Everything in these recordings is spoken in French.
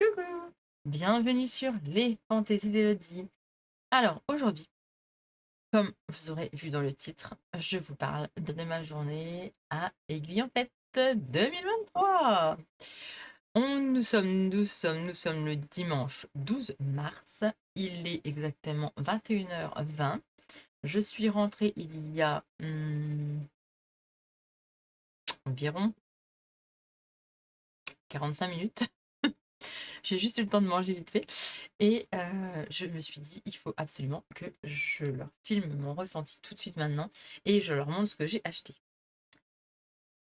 Coucou! Bienvenue sur les fantaisies d'Élodie. Alors aujourd'hui, comme vous aurez vu dans le titre, je vous parle de ma journée à Aiguille en Fête 2023. Nous sommes le dimanche 12 mars. Il est exactement 21h20. Je suis rentrée il y a environ 45 minutes. J'ai juste eu le temps de manger vite fait. Et je me suis dit, il faut absolument que je leur filme mon ressenti tout de suite maintenant et je leur montre ce que j'ai acheté.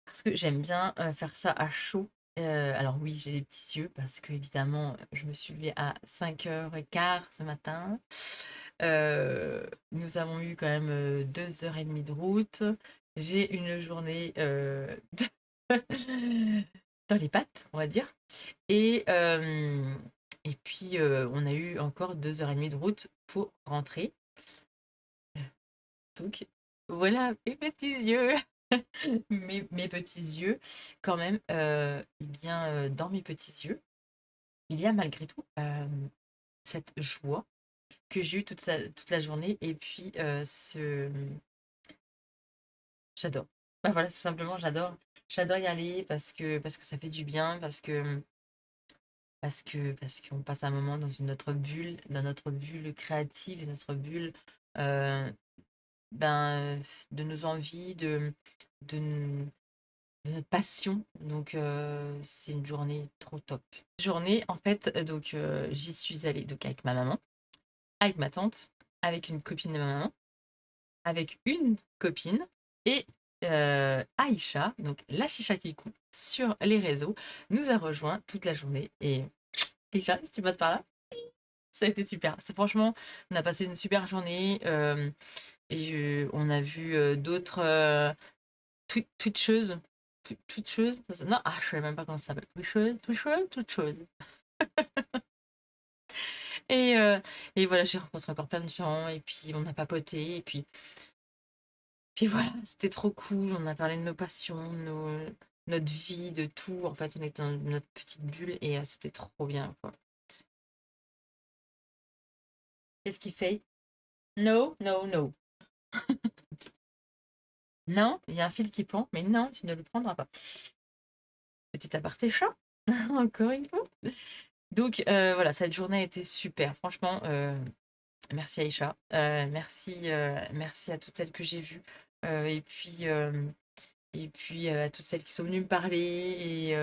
Parce que j'aime bien faire ça à chaud. Alors oui, j'ai des petits yeux parce que évidemment, je me suis levée à 5h15 ce matin. Nous avons eu quand même 2h30 de route. J'ai une journée dans les pattes, on va dire. Et, euh, et puis, on a eu encore 2h30 de route pour rentrer. Donc, voilà mes petits yeux. Mes petits yeux, quand même, eh bien, dans mes petits yeux, il y a malgré tout cette joie que j'ai eue toute la journée. Et puis, j'adore. Bah voilà, tout simplement, j'adore. J'adore y aller parce que ça fait du bien, parce qu'on passe un moment dans une autre bulle, dans notre bulle créative, notre bulle euh, ben, de nos envies, de, n- de notre passion. Donc c'est une journée trop top. Journée, en fait, donc j'y suis allée donc avec ma maman, avec ma tante, avec une copine de ma maman, avec une copine et Aïcha, donc la chicha qui coupe sur les réseaux, nous a rejoint toute la journée. Et Aïcha, si tu passes par là, ça a été super. Franchement, on a passé une super journée. On a vu d'autres twitcheuses. Twitcheuses? Non, ah, je sais même pas comment ça s'appelle. Twitcheuses. Et, euh, et voilà, j'ai rencontré encore plein de gens. Et puis, on a papoté. Puis voilà, c'était trop cool. On a parlé de nos passions, notre vie, de tout. En fait, on était dans notre petite bulle et c'était trop bien, quoi. Qu'est-ce qu'il fait? No, no, no. Non, il y a un fil qui pend, mais non, tu ne le prendras pas. Petit aparté chat, encore une fois. Donc voilà, cette journée a été super. Franchement, merci Aïcha. Merci à toutes celles que j'ai vues. Et puis à toutes celles qui sont venues me parler.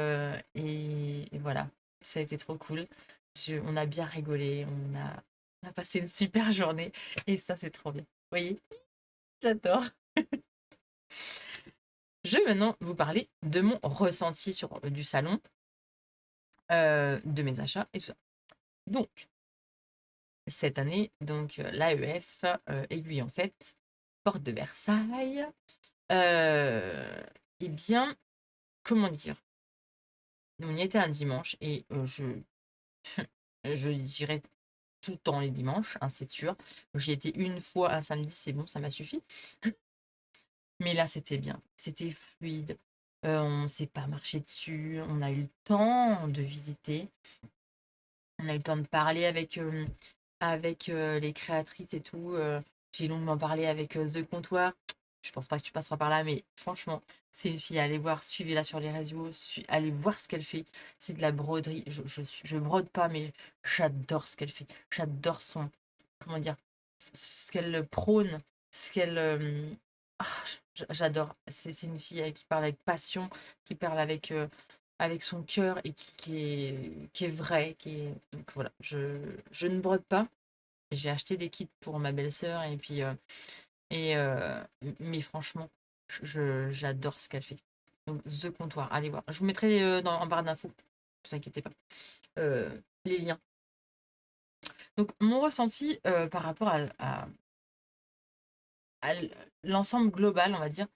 Et voilà, ça a été trop cool. On a bien rigolé. On a passé une super journée. Et ça, c'est trop bien. Vous voyez, j'adore. Je vais maintenant vous parler de mon ressenti du salon, de mes achats et tout ça. Donc, cette année, donc l'AEF, Aiguille en Fête, porte de Versailles. Eh bien, comment dire? On y était un dimanche et je dirais tout le temps les dimanches, hein, c'est sûr. J'y étais une fois un samedi, c'est bon, ça m'a suffi. Mais là, c'était bien, c'était fluide. On ne s'est pas marché dessus, on a eu le temps de visiter, on a eu le temps de parler avec les créatrices et tout. J'ai longuement parlé avec The Comptoir. Je pense pas que tu passeras par là, mais franchement, c'est une fille à aller voir. Suivez-la sur les réseaux, allez voir ce qu'elle fait. C'est de la broderie. Je brode pas, mais j'adore ce qu'elle fait. J'adore comment dire, ce qu'elle prône, ce qu'elle. Ah, j'adore. C'est une fille qui parle avec passion, qui parle avec son cœur et qui est vrai. Donc voilà, je ne brode pas. J'ai acheté des kits pour ma belle-sœur et puis mais franchement, j'adore ce qu'elle fait. Donc The Comptoir, allez voir. Je vous mettrai en barre d'infos, ne vous inquiétez pas. euh, les liens. Donc mon ressenti par rapport à l'ensemble global, on va dire,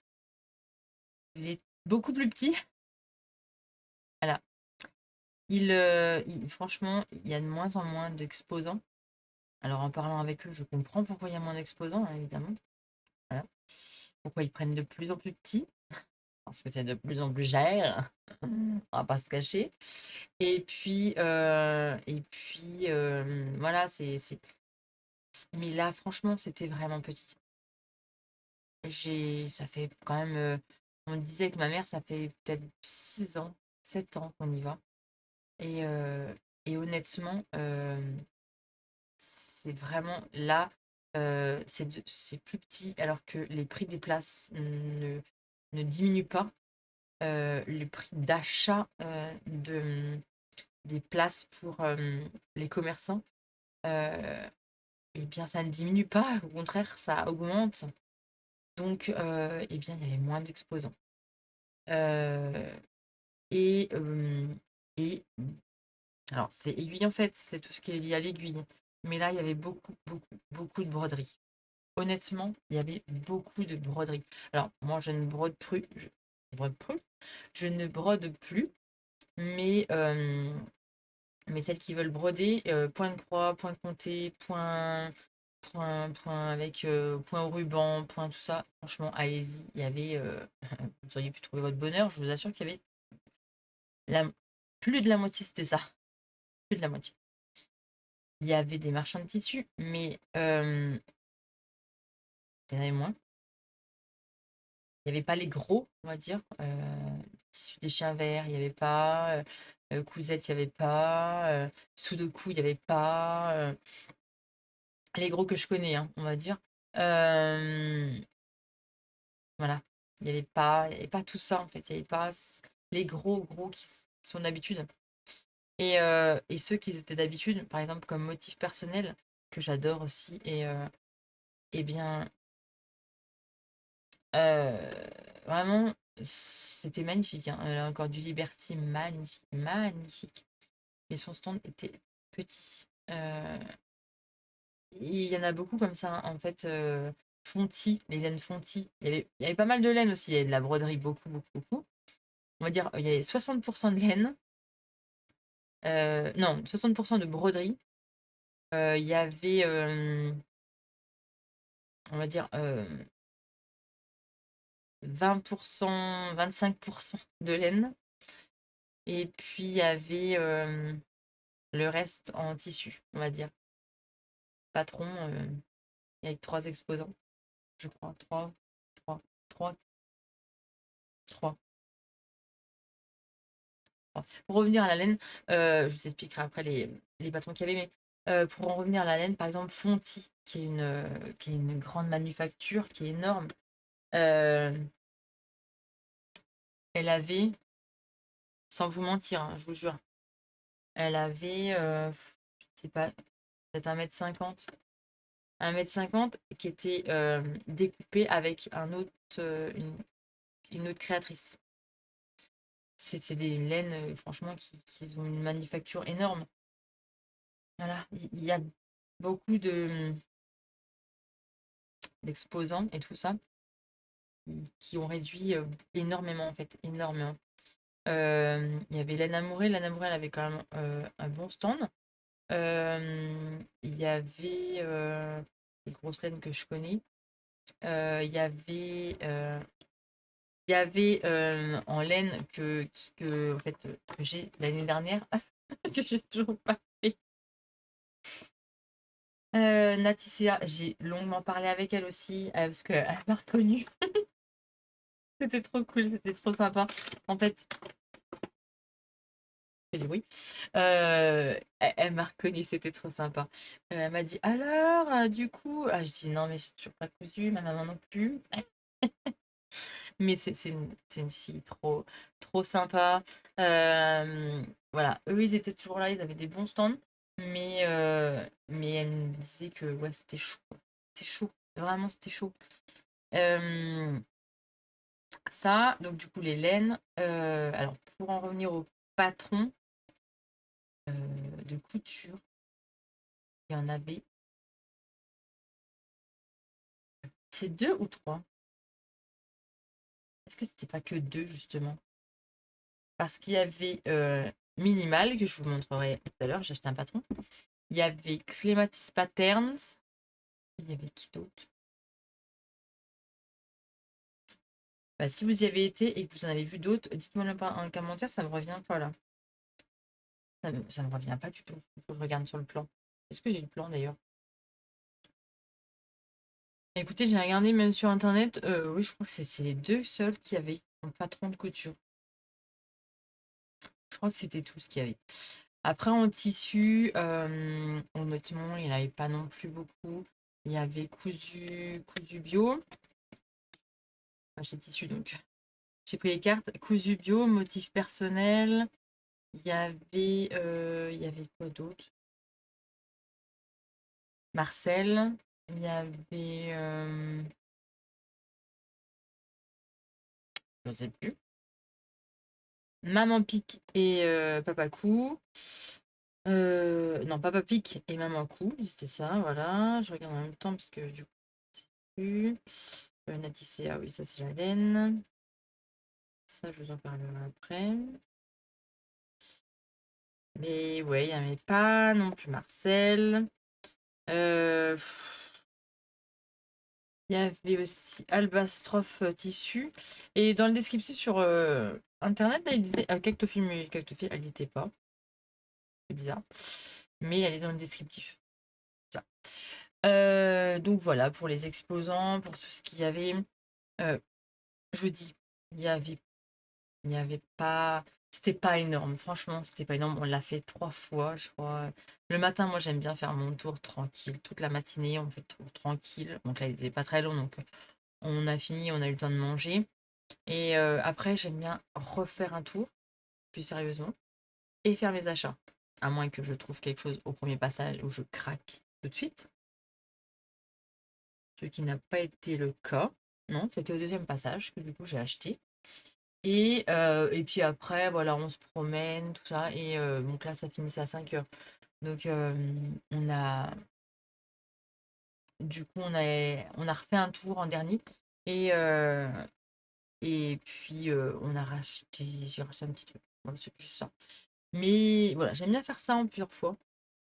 il est beaucoup plus petit. Voilà. Franchement, il y a de moins en moins d'exposants. Alors en parlant avec eux, je comprends pourquoi il y a moins d'exposants, hein, évidemment. Voilà. Pourquoi ils prennent de plus en plus petits. parce que c'est de plus en plus cher, on va pas se cacher. Voilà, mais là, franchement, c'était vraiment petit. Ça fait quand même, on disait que ma mère, ça fait peut-être 6 ans, 7 ans qu'on y va. Et, euh, et honnêtement, c'est vraiment là, c'est plus petit, alors que les prix des places ne diminuent pas. Le prix d'achat des places pour les commerçants, euh, eh bien, ça ne diminue pas, au contraire, ça augmente. Donc, eh bien, il y avait moins d'exposants. Euh, et, euh, et alors, c'est aiguille en fait, c'est tout ce qui est lié à l'aiguille. Mais là, il y avait beaucoup, beaucoup, beaucoup de broderies. Honnêtement, il y avait beaucoup de broderies. Alors, moi, je ne brode plus. Brode plus. Je ne brode plus, mais, euh, mais celles qui veulent broder, point de croix, point compté, point avec point au ruban, point tout ça, franchement, allez-y. Il y avait, vous auriez pu trouver votre bonheur, je vous assure qu'il y avait la, plus de la moitié, c'était ça. Plus de la moitié. Il y avait des marchands de tissus, mais il y en avait moins. Il n'y avait pas les gros, on va dire. Tissus des chiens verts, il n'y avait pas. Cousette, il n'y avait pas. Sudoku, il n'y avait pas. Les gros que je connais, hein, on va dire. Euh, voilà. Il y avait pas tout ça, en fait. Il n'y avait pas les gros, gros qui sont d'habitude. Et ceux qui étaient d'habitude, par exemple, comme motif personnel, que j'adore aussi, et bien, euh, vraiment, c'était magnifique, hein. Elle a encore du Liberty, magnifique, magnifique. Mais son stand était petit. Il y en a beaucoup comme ça, hein. En fait, Fonty, les laines Fonty. Il y avait pas mal de laine aussi. Il y avait de la broderie, beaucoup, beaucoup, beaucoup. On va dire, il y avait 60% de laine. Non, 60% de broderie. Il y avait, on va dire, 20%, 25% de laine. Et puis, il y avait le reste en tissu, on va dire. Patron, avec 3 exposants, je crois. Trois, trois, trois. Pour revenir à la laine, je vous expliquerai après les patrons qu'il y avait, mais pour en revenir à la laine, par exemple, Fonty, qui est une grande manufacture, qui est énorme, euh, elle avait, sans vous mentir, hein, je vous jure, elle avait, je sais pas, peut-être 1,50 m. 1,50 m qui était découpé avec une autre créatrice. C'est des laines, franchement, qui ont une manufacture énorme. Voilà, il y a beaucoup d'exposants et tout ça qui ont réduit énormément, en fait, énormément. Il y avait Lana Mouré. Lana Mouré, elle avait quand même un bon stand. Il y avait les grosses laines que je connais. Il y avait, en laine en fait, que j'ai l'année dernière, que j'ai toujours pas fait. Naticea, j'ai longuement parlé avec elle aussi, parce qu'elle m'a reconnue. C'était trop cool, c'était trop sympa. En fait, fait du bruit. Elle m'a reconnue, c'était trop sympa. Elle m'a dit alors, du coup, je dis non, mais j'ai toujours pas cousu, ma maman non plus. Mais c'est une fille trop, trop sympa. Voilà, eux, ils étaient toujours là, ils avaient des bons stands, mais elle me disait que ouais, c'était chaud. C'était chaud, vraiment, c'était chaud. Euh, Ça, donc du coup, les laines. Alors, pour en revenir au patron de couture, il y en avait. C'est deux ou trois? Est-ce que c'était pas que deux, justement? Parce qu'il y avait Minimal, que je vous montrerai tout à l'heure, j'ai acheté un patron. Il y avait Clematis Patterns. Il y avait qui d'autre? Bah, si vous y avez été et que vous en avez vu d'autres, dites-moi en commentaire, ça me revient pas là. Ça me revient pas du tout. Faut que je regarde sur le plan. Est-ce que j'ai le plan d'ailleurs? Écoutez, j'ai regardé même sur internet. Oui, je crois que c'est les deux seuls qui avaient un patron de couture. Je crois que c'était tout ce qu'il y avait. Après, en tissu, honnêtement, il n'y en avait pas non plus beaucoup. Il y avait cousu bio. Enfin, chez tissu, donc. J'ai pris les cartes. Cousu bio, motif personnel. Il y avait quoi d'autre? Marcel. Il y avait, je sais plus. Maman Pic et Papa Cou. Non, Papa Pic et Maman Cou, c'était ça, voilà. Je regarde en même temps parce que du coup, je sais plus. Naticea, oui, ça c'est la laine. Ça, je vous en parlerai après. Mais ouais, il n'y avait pas non plus Marcel. Euh, Il y avait aussi Albastrophe tissu. Et dans le descriptif sur internet, là, il disait Cactophile, mais Cactophile, elle n'y était pas. C'est bizarre. Mais elle est dans le descriptif. Ça. Donc voilà, pour les exposants, pour tout ce qu'il y avait. Je vous dis, il y avait, il n'y avait pas. C'était pas énorme, franchement, c'était pas énorme. On l'a fait 3 fois, je crois. Le matin, moi, j'aime bien faire mon tour tranquille. Toute la matinée, on fait le tour tranquille. Donc là, il n'était pas très long, donc on a fini, on a eu le temps de manger. Et après, j'aime bien refaire un tour, plus sérieusement, et faire mes achats. À moins que je trouve quelque chose au premier passage où je craque tout de suite. Ce qui n'a pas été le cas. Non, c'était au deuxième passage que du coup j'ai acheté. Et puis après, voilà, on se promène, tout ça. Et donc là, ça finissait à 5 heures. Donc on a du coup on a refait un tour en dernier. Et, et puis on a racheté, j'ai racheté un petit truc. Voilà, c'est juste ça. Mais voilà, j'aime bien faire ça en plusieurs fois.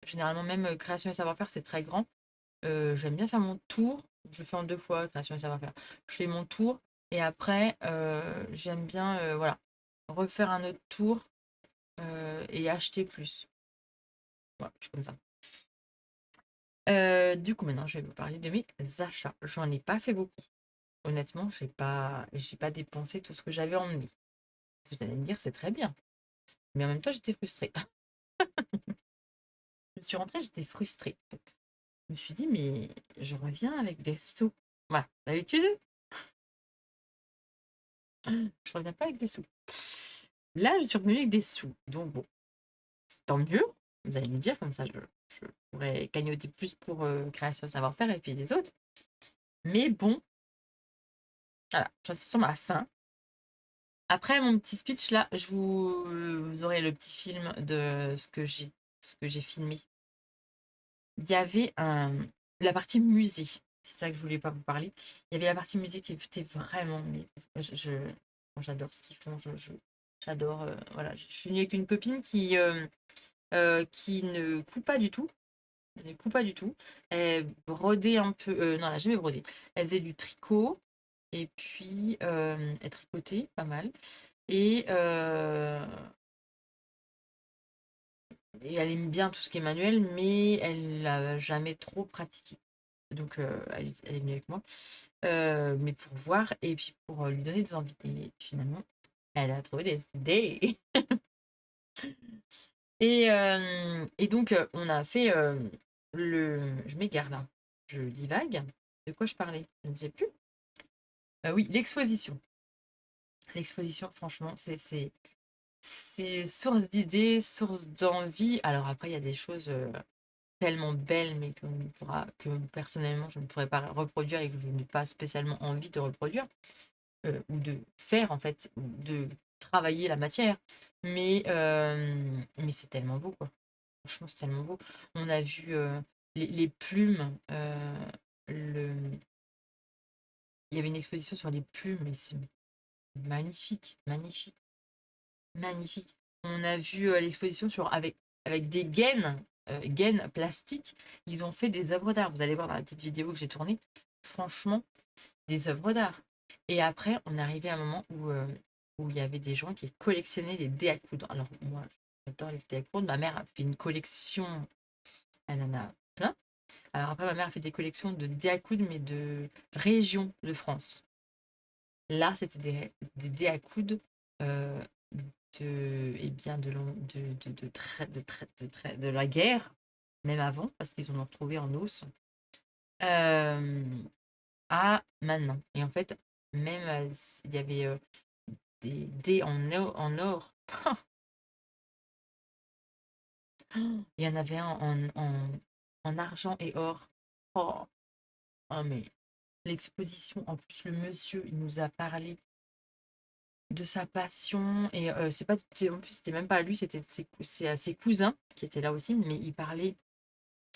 Généralement, même création et savoir-faire, c'est très grand. J'aime bien faire mon tour. Je le fais en 2 fois, création et savoir-faire. Je fais mon tour et après, j'aime bien voilà, refaire un autre tour et acheter plus. Voilà, je suis comme ça. Du coup, maintenant, je vais vous parler de mes achats. J'en ai pas fait beaucoup. Honnêtement, j'ai pas dépensé tout ce que j'avais emmené. Vous allez me dire, c'est très bien. Mais en même temps, j'étais frustrée. Je suis rentrée, j'étais frustrée. En fait. Je me suis dit, mais je reviens avec des sous. Voilà, d'habitude, je reviens pas avec des sous. Là, je suis revenue avec des sous. Donc bon, tant mieux. Vous allez me dire, comme ça, je pourrais cagnotter plus pour création savoir-faire et puis les autres. Mais bon, voilà, j'en suis sur ma fin. Après mon petit speech là, vous aurez le petit film de ce que j'ai filmé. Il y avait la partie musée. C'est ça que je voulais pas vous parler. Il y avait la partie musée qui était vraiment, mais j'adore ce qu'ils font. J'adore. Voilà, je suis venue avec une copine qui ne coupe pas du tout. Elle ne coupe pas du tout. Elle brodait un peu. Non, elle n'a jamais brodé. Elle faisait du tricot et puis elle tricotait pas mal. Et, et elle aime bien tout ce qui est manuel, mais elle l'a jamais trop pratiqué. Donc elle est venue avec moi, mais pour voir et puis pour lui donner des envies. Et finalement, elle a trouvé des idées. Et donc, on a fait je m'égare là, je divague. De quoi je parlais? Je ne sais plus. Oui, l'exposition. L'exposition, franchement, c'est source d'idées, source d'envie. Alors après, il y a des choses tellement belles, mais que personnellement, je ne pourrais pas reproduire et que je n'ai pas spécialement envie de reproduire, ou de faire en fait, ou de travailler la matière. Mais c'est tellement beau, quoi. Franchement, c'est tellement beau. On a vu les plumes. Le... Il y avait une exposition sur les plumes, mais c'est magnifique, magnifique, magnifique. On a vu l'exposition avec des gaines plastiques. Ils ont fait des œuvres d'art. Vous allez voir dans la petite vidéo que j'ai tournée. Franchement, des œuvres d'art. Et après, on est arrivé à un moment où il y avait des gens qui collectionnaient les dés à coudre. Alors, moi, j'adore les dés à coudre. Ma mère a fait une collection, elle en a plein. Alors après, ma mère a fait des collections de dés à coudre, mais de régions de France. Là, c'était des dés à coudre euh, eh bien, de la guerre, même avant, parce qu'ils en ont retrouvé en os, euh, à maintenant. Et en fait, même il y avait des dés en or. Il y en avait un en argent et or. Oh, oh, mais l'exposition, en plus, le monsieur, il nous a parlé de sa passion. Et c'est pas, en plus, c'était même pas à lui, c'est à ses cousins qui étaient là aussi, mais il parlait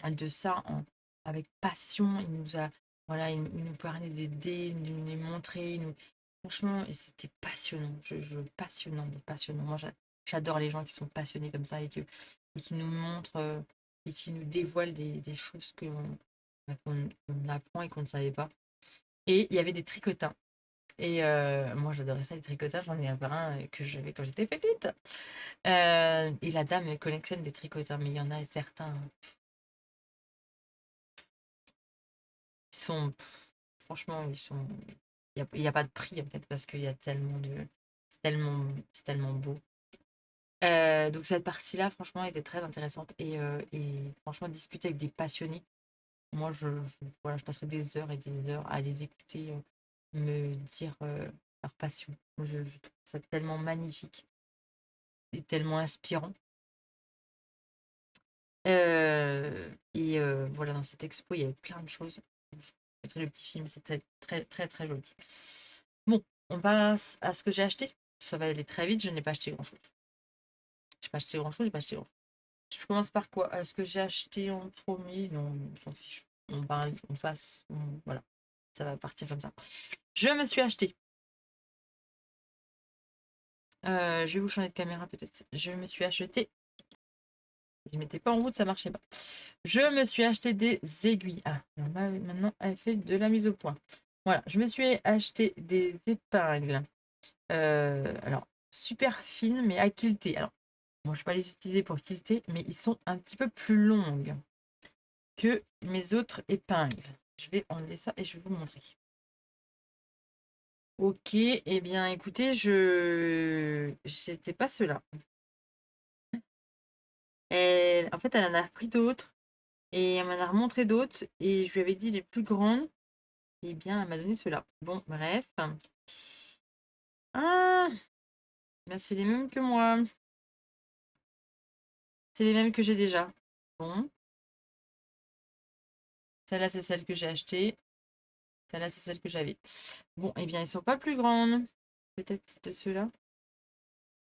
de ça avec passion. Il nous a, voilà, il nous parlait des dés, il nous les montrait. Franchement, et c'était passionnant. Passionnant, mais passionnant. Moi, j'adore les gens qui sont passionnés comme ça et qui nous montrent et qui nous dévoilent des choses qu'on apprend et qu'on ne savait pas. Et il y avait des tricotins. Et moi, j'adorais ça, les tricotins. J'en ai un que j'avais quand j'étais petite. Et la dame elle collectionne des tricotins, mais il y en a certains, ils sont, franchement, il y a pas de prix en fait, parce qu'il y a tellement de, c'est tellement beau. Donc cette partie-là, franchement, était très intéressante et franchement, discuter avec des passionnés, moi, voilà, je passerai des heures et des heures à les écouter me dire leur passion. Moi, je trouve ça tellement magnifique et tellement inspirant. Voilà, dans cette expo, il y avait plein de choses. Je vous mettrai le petit film, c'est très, très, très, très joli. Bon, on passe à ce que j'ai acheté. Ça va aller très vite, je n'ai pas acheté grand-chose. J'ai pas acheté grand-chose, j'ai pas acheté grand-chose. Je commence par quoi? Ce que j'ai acheté en premier? Non, on s'en fiche. On parle, on passe, voilà. Ça va partir comme ça. Je me suis acheté. Je vais vous changer de caméra peut-être. Je me suis acheté. Je ne mettais pas en route, ça marchait pas. Je me suis acheté des aiguilles. Ah, maintenant, elle fait de la mise au point. Voilà, je me suis acheté des épingles. Alors, super fines, mais à quilter. Alors, moi, je ne vais pas les utiliser pour quilter, mais ils sont un petit peu plus longues que mes autres épingles. Je vais enlever ça et je vais vous montrer. Ok, eh bien, écoutez, c'était pas cela. En fait, elle en a pris d'autres et elle m'en a remontré d'autres et je lui avais dit les plus grandes. Eh bien, elle m'a donné cela. Bon, bref. Ah, ben c'est les mêmes que moi. C'est les mêmes que j'ai déjà. Bon, celle-là, c'est celle que j'ai achetée. Celle-là, c'est celle que j'avais. Bon, eh bien, ils sont pas plus grandes. Peut-être de ceux-là.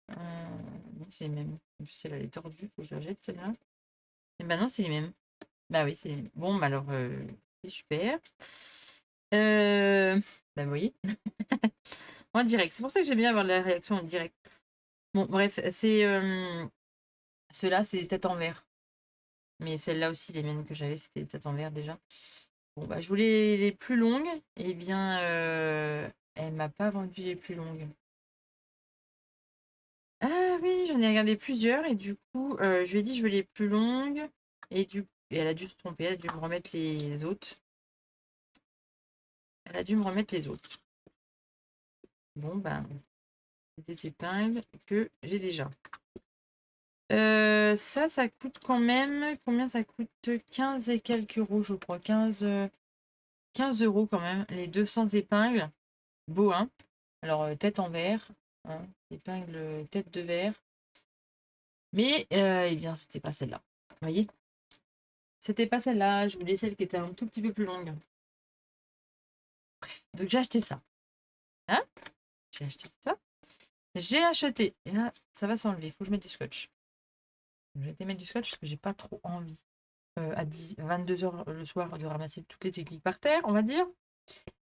Non, c'est les mêmes. En plus, celle-là, elle est tordue. Faut que je la jette, celle-là. Et ben non, c'est les mêmes. Bah oui, c'est les mêmes. Bon, bah alors, c'est super. Bah, vous voyez. En direct. C'est pour ça que j'aime bien avoir la réaction en direct. Bon, bref, ceux-là, c'est tête en verre. Mais celle-là aussi, les miennes que j'avais, c'était des têtes en verre déjà. Bon, bah, je voulais les plus longues. Eh bien, elle m'a pas vendu les plus longues. Ah oui, j'en ai regardé plusieurs et du coup, je lui ai dit je veux les plus longues. Et elle a dû se tromper, elle a dû me remettre les autres. Elle a dû me remettre les autres. Bon, ben, c'est des épingles que j'ai déjà. Ça coûte quand même. Combien ça coûte? 15 et quelques euros, je crois. 15 euros quand même, les 200 épingles. Beau, hein? Alors, tête en verre, hein, épingle tête de verre. Mais, eh bien, c'était pas celle-là. Vous voyez? C'était pas celle-là. Je voulais celle qui était un tout petit peu plus longue. Bref, donc j'ai acheté ça. Hein? J'ai acheté ça. J'ai acheté. Et là, ça va s'enlever. Il faut que je mette du scotch. Je vais mettre du scotch parce que j'ai pas trop envie. À 22 h le soir de ramasser toutes les aiguilles par terre, on va dire.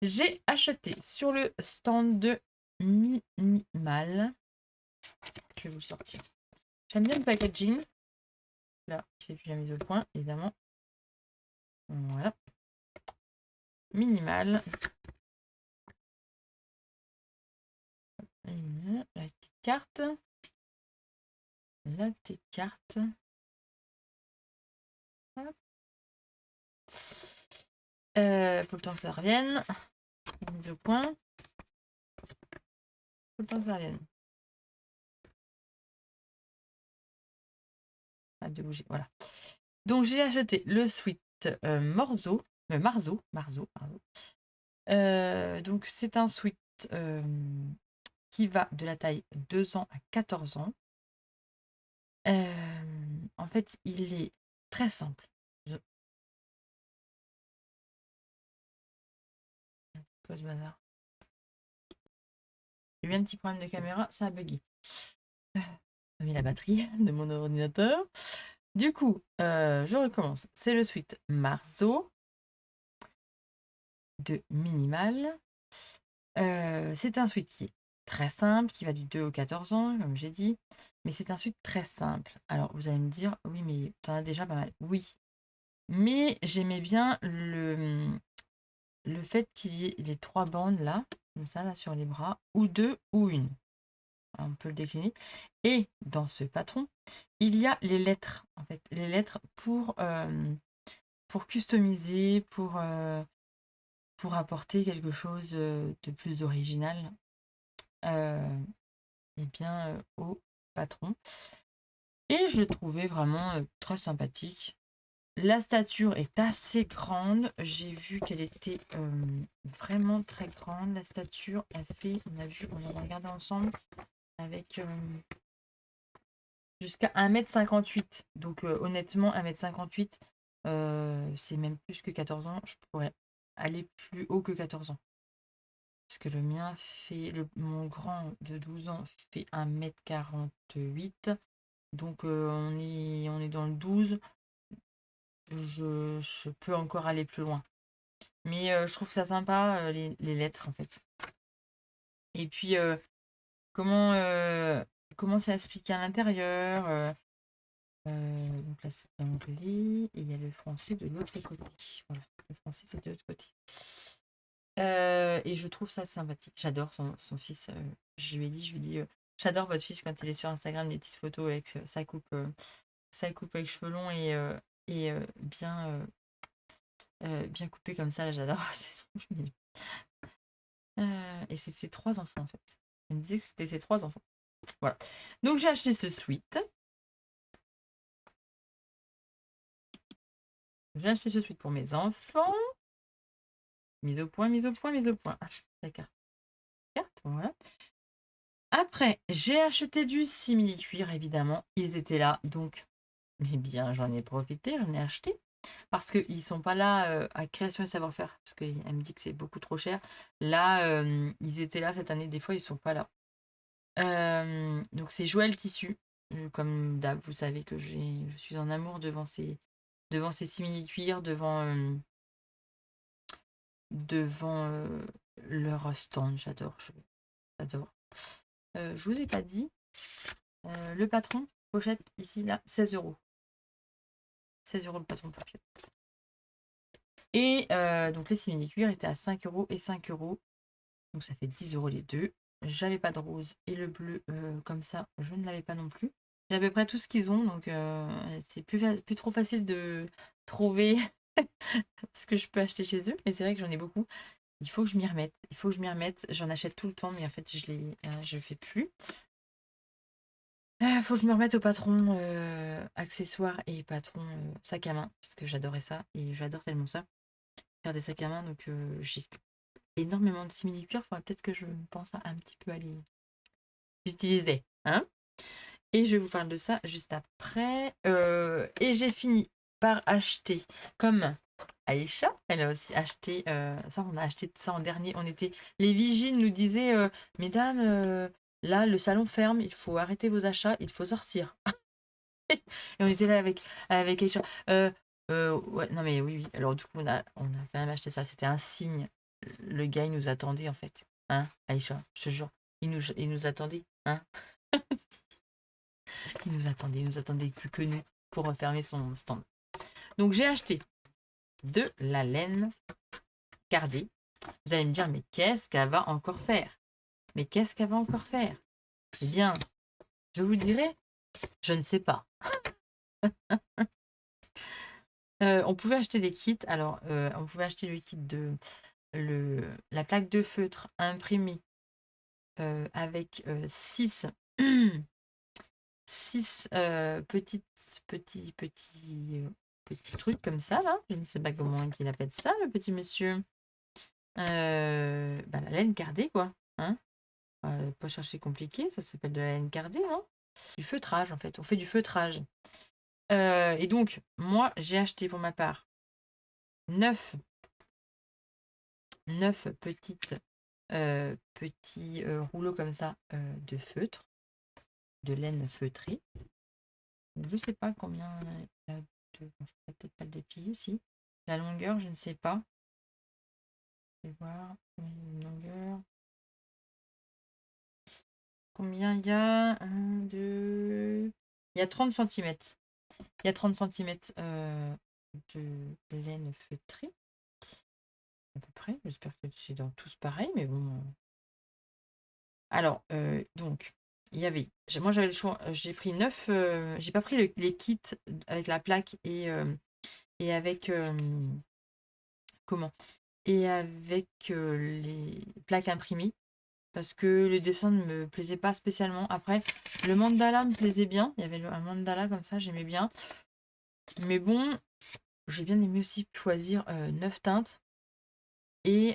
J'ai acheté sur le stand de Minimal. Je vais vous le sortir. J'aime bien le packaging. Là, j'ai déjà mis au point, évidemment. Voilà. Minimal. La petite carte. La petite carte. Hop. Faut le temps que ça revienne. Mise au point. Faut le temps que ça revienne. Hâte de bouger, voilà. Donc j'ai acheté le sweat Marzo. Pardon. Donc c'est un sweat qui va de la taille 2 ans à 14 ans. En fait, il est très simple. Quoi ce bazar? J'ai eu un petit problème de caméra, ça a bugué. J'ai mis la batterie de mon ordinateur. Du coup, je recommence. C'est le sweat Marzo de Minimal. C'est un sweat qui est très simple, qui va du 2 au 14 ans, comme j'ai dit. Mais c'est un sweat très simple. Alors, vous allez me dire, oui, mais tu en as déjà pas mal. Oui. Mais j'aimais bien le fait qu'il y ait les 3 bandes là, comme ça, là, sur les bras, ou 2 ou une. On peut le décliner. Et dans ce patron, il y a les lettres, en fait. Les lettres pour customiser, pour apporter quelque chose de plus original au patron. Et je le trouvais vraiment très sympathique. La stature est assez grande. J'ai vu qu'elle était vraiment très grande. La stature, on a regardé ensemble avec jusqu'à 1,58 m. Donc honnêtement, 1,58 m, c'est même plus que 14 ans. Je pourrais aller plus haut que 14 ans. Parce que le mien fait, mon grand de 12 ans fait 1,48 m. Donc on est dans le 12. Je peux encore aller plus loin. Mais je trouve ça sympa, les lettres, en fait. Et puis, comment, c'est expliqué à l'intérieur. Donc là, c'est l'anglais. Et il y a le français de l'autre côté. Voilà, le français, c'est de l'autre côté. Et je trouve ça sympathique. J'adore son fils. Je lui ai dit, j'adore votre fils quand il est sur Instagram, les petites photos avec sa coupe avec cheveux longs et bien coupé comme ça. Là, j'adore. C'est trop mignon. Et c'est ses 3 enfants, en fait. Elle me disait que c'était ses 3 enfants. Voilà. Donc, j'ai acheté ce sweat. J'ai acheté ce sweat pour mes enfants. Mise au point, mise au point, mise au point. Ah, la carte. Voilà. Après, j'ai acheté du simili-cuir, évidemment. Ils étaient là, donc, eh bien, j'en ai profité, j'en ai acheté. Parce qu'ils ne sont pas là à Création et Savoir-faire. Parce qu'elle me dit que c'est beaucoup trop cher. Là, ils étaient là cette année. Des fois, ils ne sont pas là. Donc, c'est Joël Tissu. Comme d'hab, vous savez que je suis en amour devant ces simili-cuirs, devant leur stand. J'adore. J'adore. Je vous ai pas dit. Le patron, pochette, ici, là, 16 €. 16 € le patron de papier. Et donc les simili-cuirs étaient à 5 € et 5 €. Donc ça fait 10 € les deux. J'avais pas de rose et le bleu comme ça, je ne l'avais pas non plus. J'ai à peu près tout ce qu'ils ont, donc c'est plus trop facile de trouver ce que je peux acheter chez eux. Mais c'est vrai que j'en ai beaucoup. Il faut que je m'y remette. J'en achète tout le temps, mais en fait, je le fais plus. Faut que je me remette au patron accessoires et patron sac à main, parce que j'adorais ça et j'adore tellement ça. Faire des sacs à main, donc j'ai énormément de simili-cuirs. Faudrait peut-être que je pense à un petit peu à les utiliser. Hein, et je vous parle de ça juste après. Et j'ai fini par acheter, comme Aïcha, elle a aussi acheté, ça on a acheté ça en dernier. Les vigiles nous disaient, mesdames, là le salon ferme, il faut arrêter vos achats, il faut sortir. Et on était là avec Aïcha. Ouais, non mais oui. Alors du coup, on a quand même acheté ça. C'était un signe. Le gars, il nous attendait en fait. Hein, Aïcha, je te jure. Il nous attendait. Hein. Il nous attendait plus que nous pour refermer son stand. Donc j'ai acheté de la laine cardée. Vous allez me dire, mais qu'est-ce qu'elle va encore faire? Mais qu'est-ce qu'elle va encore faire? Eh bien, je vous dirai, je ne sais pas. On pouvait acheter des kits. Alors, on pouvait acheter le kit de la plaque de feutre imprimée avec 6 petits trucs comme ça, là. Je ne sais pas comment il appelle ça, le petit monsieur. Bah, la laine cardée, quoi. Hein? Pas chercher compliqué, ça s'appelle de la laine cardée, non? Du feutrage, en fait. On fait du feutrage. Et donc, moi, j'ai acheté pour ma part 9 petites, petits rouleaux comme ça de feutre, de laine feutrée. Je ne sais pas combien il y a de. Je ne vais peut-être pas le déplier, si. La longueur, je ne sais pas. Je vais voir. Longueur. Combien il y a? 1, 2. Il y a 30 centimètres. Il y a 30 centimètres de laine feutrée. À peu près. J'espère que c'est dans tous pareil, mais bon. Alors, donc, il y avait. Moi, j'avais le choix. J'ai pris 9. J'ai pas pris les kits avec la plaque et avec. Comment? Et avec les plaques imprimées. Parce que le dessin ne me plaisait pas spécialement. Après, le mandala me plaisait bien. Il y avait un mandala comme ça, j'aimais bien. Mais bon, j'ai bien aimé aussi choisir 9 teintes. Et,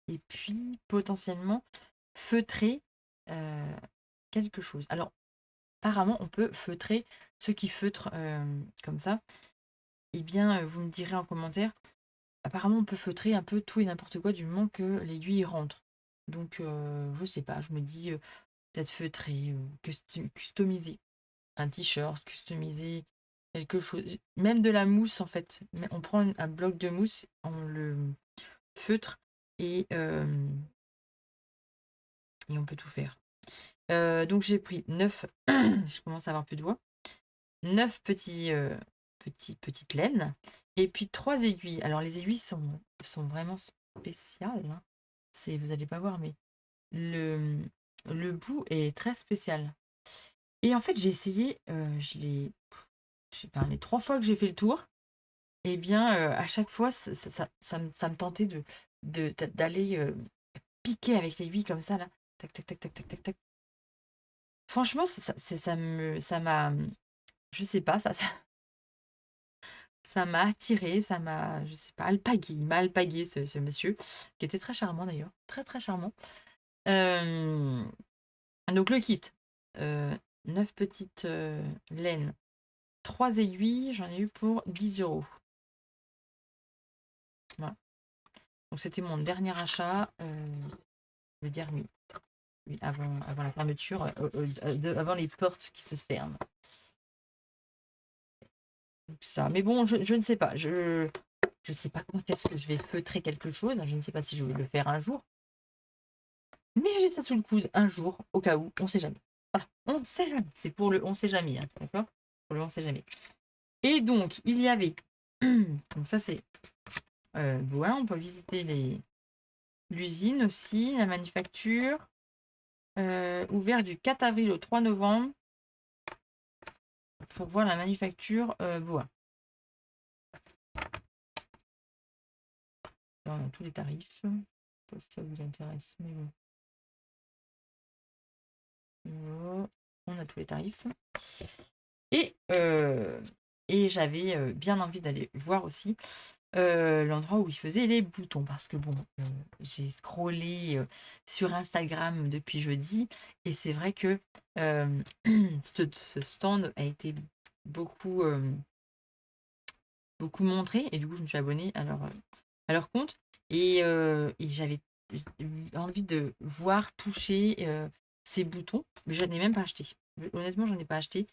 et puis, potentiellement, feutrer quelque chose. Alors, apparemment, on peut feutrer ceux qui feutrent comme ça. Eh bien, vous me direz en commentaire. Apparemment, on peut feutrer un peu tout et n'importe quoi du moment que l'aiguille rentre. Donc, je sais pas, je me dis peut-être feutrer, customiser un t-shirt, customiser quelque chose, même de la mousse en fait. On prend un bloc de mousse, on le feutre et, et on peut tout faire. Donc j'ai pris 9, je commence à avoir plus de voix, 9 petites laines et puis 3 aiguilles. Alors les aiguilles sont vraiment spéciales, hein. Vous n'allez pas voir, mais le bout est très spécial. Et en fait, j'ai essayé, je sais pas, les 3 fois que j'ai fait le tour, eh bien, à chaque fois, ça me tentait d'aller piquer avec l'aiguille comme ça, là. Tac, tac, tac, tac, tac, tac, tac. Franchement, ça m'a, je sais pas, ça m'a attiré, ça m'a, je sais pas, alpagué. Il m'a alpagué, ce monsieur, qui était très charmant d'ailleurs, très très charmant. Donc le kit, 9 petites laines, 3 aiguilles, j'en ai eu pour 10 €. Voilà. Donc c'était mon dernier achat, le dernier, oui, avant la fermeture, avant les portes qui se ferment. Donc ça. Mais bon, je ne sais pas. Je sais pas quand est-ce que je vais feutrer quelque chose. Je ne sais pas si je vais le faire un jour. Mais j'ai ça sous le coude un jour, au cas où, on sait jamais. Voilà, on ne sait jamais. C'est pour le on sait jamais, hein, d'accord? Pour le on sait jamais. Et donc, il y avait. Donc ça, c'est voilà, on peut visiter l'usine aussi, la manufacture. Ouvert du 4 avril au 3 novembre pour voir la manufacture bois. Là, on a tous les tarifs. Pas si ça vous intéresse, mais bon. Voilà. On a tous les tarifs. Et, j'avais bien envie d'aller voir aussi l'endroit où ils faisaient les boutons. Parce que bon, j'ai scrollé sur Instagram depuis jeudi. Et c'est vrai que ce stand a été beaucoup, beaucoup montré. Et du coup, je me suis abonnée à leur compte. Et j'avais envie de voir, toucher ces boutons. Mais je n'ai même pas acheté. Honnêtement, j'en ai pas acheté.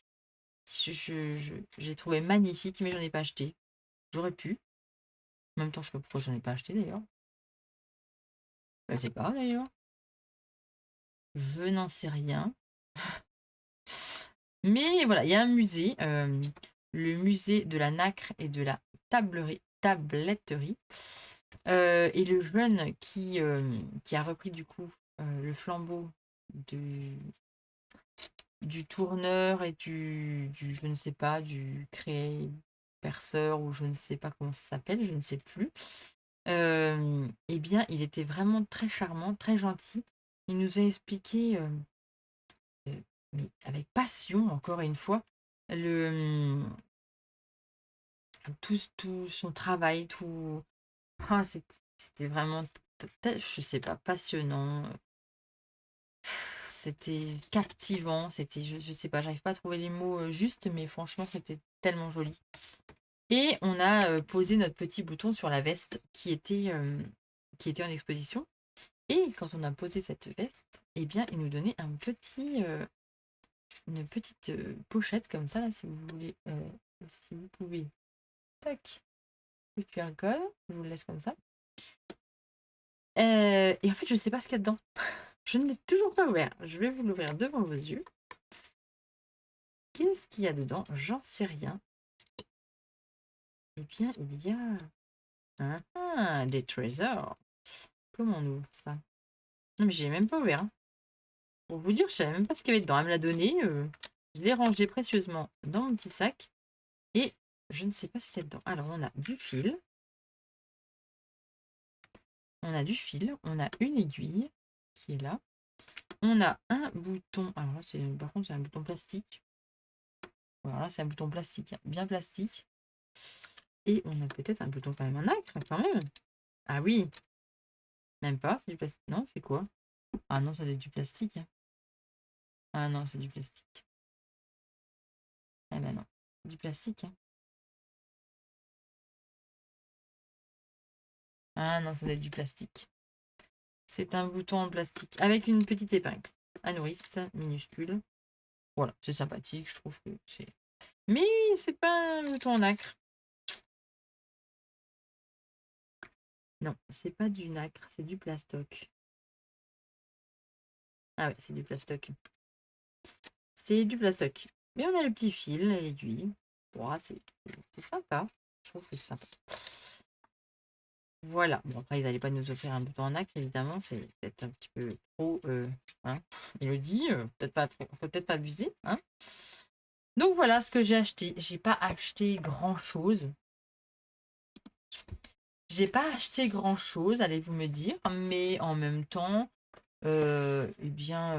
J'ai trouvé magnifique, mais j'en ai pas acheté. J'aurais pu. En même temps, je sais pas pourquoi j'en ai pas acheté d'ailleurs. Je sais pas d'ailleurs. Je n'en sais rien. Mais voilà, il y a un musée, le musée de la nacre et de la tabletterie. Et le jeune qui a repris du coup le flambeau du, du tourneur et je ne sais pas, du créé-perceur ou je ne sais pas comment ça s'appelle, je ne sais plus. Eh bien, il était vraiment très charmant, très gentil. Il nous a expliqué, mais avec passion, encore une fois, le, tout son travail, tout. Ah, c'était vraiment, je sais pas, passionnant. C'était captivant, je sais pas, j'arrive pas à trouver les mots justes, mais franchement, c'était tellement joli. Et on a posé notre petit bouton sur la veste qui était en exposition. Et quand on a posé cette veste, eh bien, il nous donnait une petite pochette comme ça, là, si vous voulez, si vous pouvez. Tac, le QR code, je vous le laisse comme ça. Et en fait, je sais pas ce qu'il y a dedans. Je ne l'ai toujours pas ouvert. Je vais vous l'ouvrir devant vos yeux. Qu'est-ce qu'il y a dedans? J'en sais rien. Eh bien, il y a des trésors. Comment on ouvre ça? Non, mais j'ai même pas ouvert, hein. Pour vous dire, je savais même pas ce qu'il y avait dedans. Elle me l'a donné. Je l'ai rangé précieusement dans mon petit sac. Et je ne sais pas ce qu'il y a dedans. Alors, on a du fil. On a du fil. On a une aiguille qui est là. On a un bouton. Alors là, par contre, c'est un bouton plastique. Voilà, c'est un bouton plastique, hein, bien plastique. Et on a peut-être un bouton quand même en nacre, quand même. Ah oui, même pas, c'est du plastique. Non, c'est quoi? Ah non, ça doit être du plastique, hein. Ah non, c'est du plastique. Eh ben non, du plastique, hein. Ah non, ça doit être du plastique. C'est un bouton en plastique avec une petite épingle à nourrice minuscule. Voilà, c'est sympathique, je trouve que c'est. Mais c'est pas un bouton en nacre. Non, c'est pas du nacre, c'est du plastoc. Ah ouais, c'est du plastoc. C'est du plastoc. Mais on a le petit fil, l'aiguille. Ouah, c'est sympa. Je trouve que c'est sympa. Voilà. Bon, après, ils n'allaient pas nous offrir un bouton en nacre, évidemment. C'est peut-être un petit peu trop. Hein, Elodie, peut-être pas trop. Faut peut-être pas abuser. Hein. Donc voilà ce que j'ai acheté. J'ai pas acheté grand-chose. J'ai pas acheté grand-chose, allez-vous me dire. Mais en même temps, eh bien,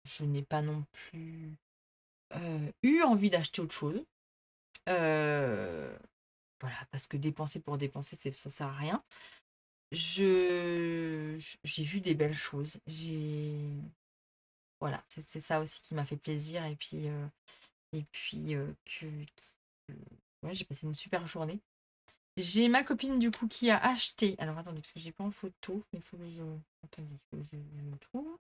je n'ai pas non plus eu envie d'acheter autre chose. Euh, voilà, parce que dépenser pour dépenser, ça sert à rien. J'ai vu des belles choses. Voilà, c'est ça aussi qui m'a fait plaisir. Ouais, j'ai passé une super journée. J'ai ma copine du coup qui a acheté. Alors attendez, parce que j'ai pas en photo, mais il faut que je. Attendez, il faut que je le trouve.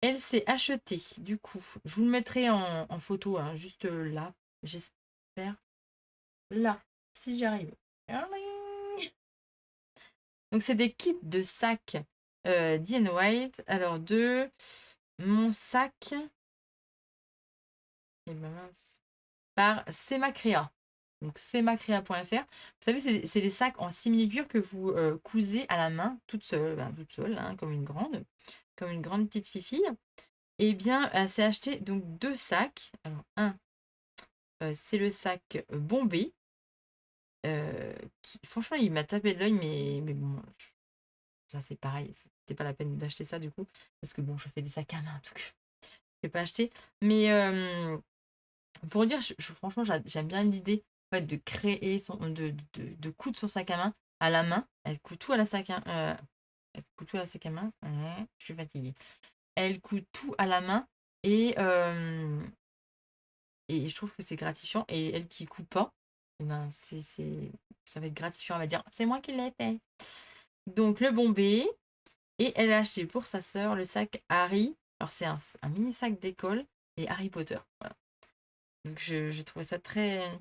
Elle s'est achetée, du coup. Je vous le mettrai en photo, hein, juste là. J'espère. Là, si j'y arrive. Donc, c'est des kits de sacs D White. Alors, mon sac, eh ben mince, par Semacrea. Donc, semacrea.fr. Vous savez, c'est les sacs en simili-cuir que vous cousez à la main, toute seule, hein, comme une grande petite fifille. Eh bien, elle s'est acheté donc deux sacs. Alors, c'est le sac Bombay. Franchement, il m'a tapé de l'œil, mais bon, ça c'est pareil, c'était pas la peine d'acheter ça du coup, parce que bon, je fais des sacs à main, donc je vais pas acheter. Mais pour dire, franchement, j'aime bien l'idée en fait, de créer de coudre son sac à main à la main. Elle coud tout à la sac à, elle coud tout à la sac à main. Ouais, je suis fatiguée. Elle coud tout à la main et, et je trouve que c'est gratifiant. Et elle qui coud pas, eh ben, ça va être gratifiant. Elle va dire, c'est moi qui l'ai fait. Donc le Bombay. Et elle a acheté pour sa sœur le sac Harry. Alors c'est un mini sac d'école et Harry Potter. Voilà. Donc je trouvais ça très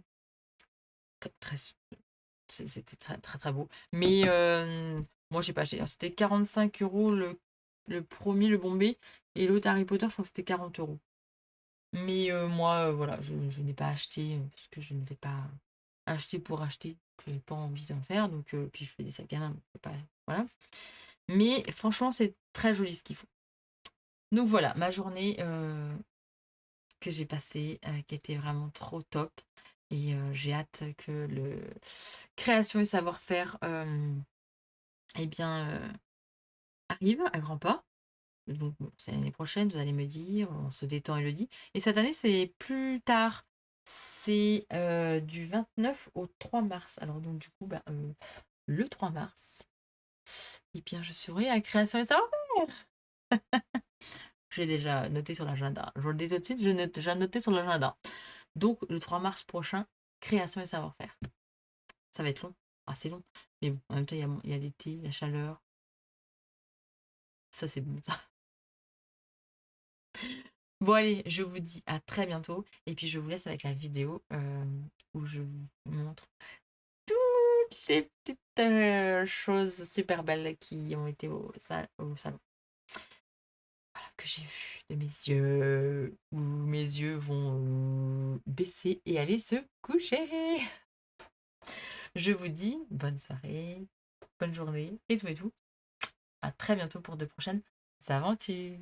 c'était très, très très beau. Mais moi j'ai pas acheté. Alors, c'était 45 € le premier, le Bombay. Et l'autre Harry Potter, je crois que c'était 40 €. Mais moi, voilà, je n'ai pas acheté parce que je ne vais pas acheter pour acheter. que j'ai pas envie d'en faire, donc puis je fais des sacs à main, donc c'est pas voilà. Mais franchement, c'est très joli ce qu'ils font. Donc voilà, ma journée, que j'ai passée, qui était vraiment trop top et j'ai hâte que le création et savoir-faire, eh bien, arrive à grands pas. Donc bon, c'est l'année prochaine, vous allez me dire, on se détend Élodie. Et cette année, c'est plus tard. C'est du 29 au 3 mars. Alors donc du coup, bah, le 3 mars, eh bien, je serai à Création et Savoir-faire. J'ai déjà noté sur l'agenda. Je le dis tout de suite, j'ai déjà noté sur l'agenda. Donc le 3 mars prochain, Création et Savoir-faire. Ça va être long, assez long. Mais bon, en même temps, il y a l'été, la chaleur. Ça, c'est bon, ça. Bon allez, je vous dis à très bientôt et puis je vous laisse avec la vidéo où je vous montre toutes les petites choses super belles qui ont été au salon. Voilà, que j'ai vu de mes yeux, où mes yeux vont baisser et aller se coucher. Je vous dis bonne soirée, bonne journée et tout et tout. À très bientôt pour de prochaines aventures.